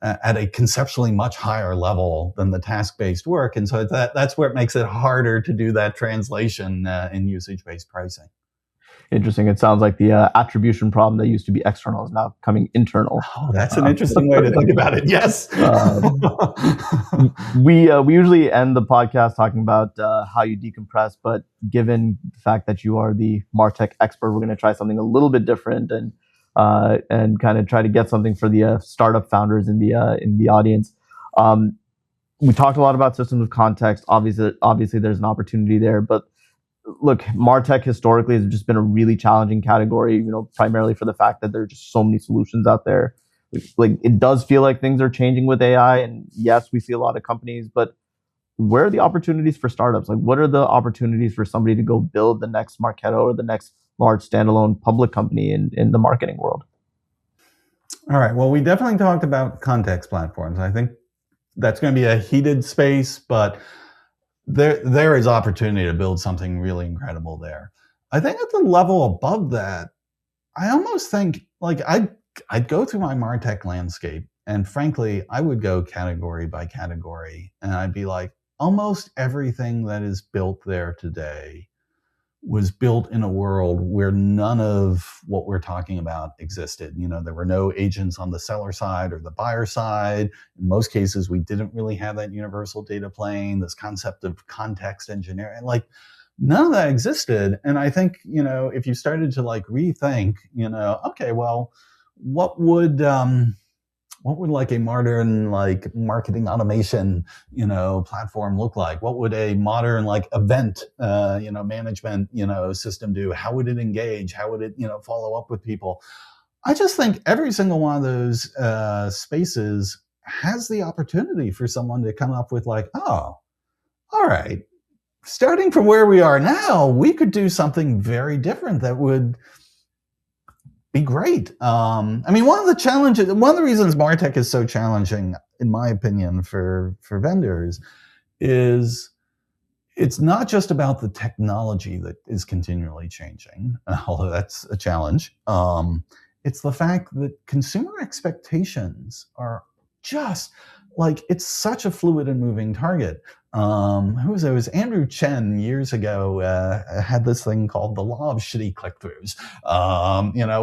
at a conceptually much higher level than the task-based work. And so that's where it makes it harder to do that translation in usage-based pricing. Interesting. It sounds like the attribution problem that used to be external is now coming internal. Oh, that's an interesting way to think about it. Yes. We usually end the podcast talking about how you decompress, but given the fact that you are the Martech expert, we're going to try something a little bit different and kind of try to get something for the startup founders in the audience. We talked a lot about systems of context. Obviously, there's an opportunity there, but look, Martech historically has just been a really challenging category, primarily for the fact that there are just so many solutions out there. Like, it does feel like things are changing with AI, and yes, we see a lot of companies, but where are the opportunities for startups? Like, what are the opportunities for somebody to go build the next Marketo or the next large standalone public company in the marketing world? All right. Well, we definitely talked about context platforms. I think that's going to be a heated space, but there is opportunity to build something really incredible there. I think at the level above that, I almost think like I'd go through my Martech landscape, and frankly, I would go category by category, and I'd be like, almost everything that is built there today was built in a world where none of what we're talking about existed. There were no agents on the seller side or the buyer side. In most cases, we didn't really have that universal data plane, this concept of context engineering. Like, none of that existed. And I think, if you started to like rethink, okay, well, what would like a modern like marketing automation platform look like? What would a modern like event management system do? How would it engage? How would it follow up with people? I just think every single one of those spaces has the opportunity for someone to come up with like, oh, all right, starting from where we are now, we could do something very different that would be great. One of the reasons Martech is so challenging, in my opinion, for vendors is it's not just about the technology that is continually changing, although that's a challenge. It's the fact that consumer expectations are just like, it's such a fluid and moving target. Who was it? It was Andrew Chen years ago had this thing called the law of shitty click-throughs,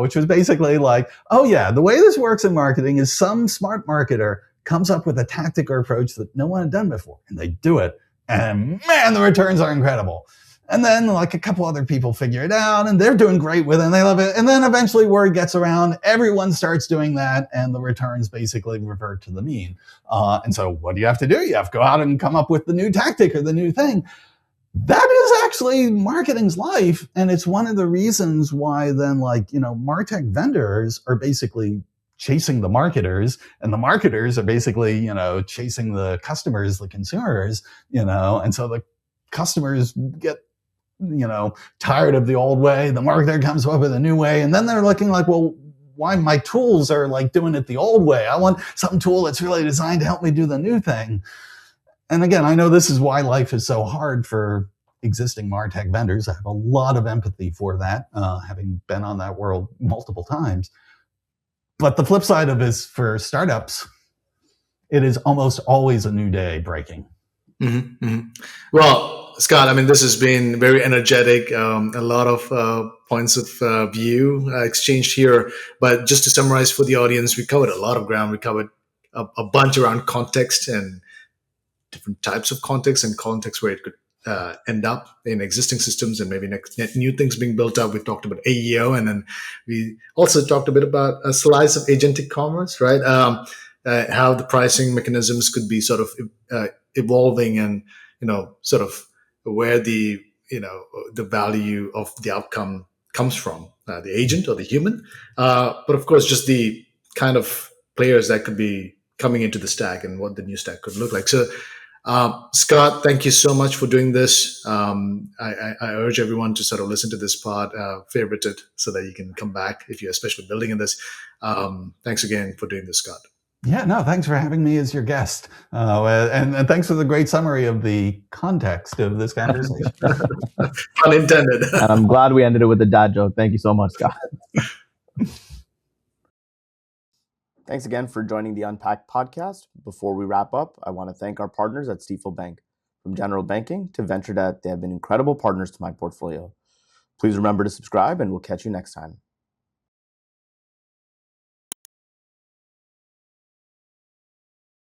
which was basically like, oh yeah, the way this works in marketing is some smart marketer comes up with a tactic or approach that no one had done before, and they do it, and man, the returns are incredible. And then like a couple other people figure it out and they're doing great with it and they love it. And then eventually word gets around, everyone starts doing that, and the returns basically revert to the mean. And so what do you have to do? You have to go out and come up with the new tactic or the new thing. That is actually marketing's life. And it's one of the reasons why then Martech vendors are basically chasing the marketers, and the marketers are basically, chasing the customers, the consumers, and so the customers get tired of the old way. The marketer comes up with a new way, and then they're looking like, well, why my tools are like doing it the old way? I want some tool that's really designed to help me do the new thing. And again, I know this is why life is so hard for existing Martech vendors. I have a lot of empathy for that, having been on that world multiple times. But the flip side of it is for startups, it is almost always a new day breaking. Mm-hmm, mm-hmm. Well, Scott, this has been very energetic, a lot of points of view exchanged here. But just to summarize for the audience, we covered a lot of ground. We covered a bunch around context and different types of context and context where it could end up in existing systems and maybe new things being built up. We talked about AEO, and then we also talked a bit about a slice of agentic commerce, right? How the pricing mechanisms could be sort of evolving, and sort of where the value of the outcome comes from, the agent or the human, but of course just the kind of players that could be coming into the stack and what the new stack could look like. So Scott, thank you so much for doing this. I urge everyone to sort of listen to this part, favorite it, so that you can come back if you're especially building in this. Thanks again for doing this, Scott. Yeah, no, thanks for having me as your guest. And thanks for the great summary of the context of this conversation. Pun intended. And I'm glad we ended it with a dad joke. Thank you so much, Scott. Thanks again for joining the Unpack podcast. Before we wrap up, I want to thank our partners at Stifel Bank. From general banking to venture debt, they have been incredible partners to my portfolio. Please remember to subscribe, and we'll catch you next time.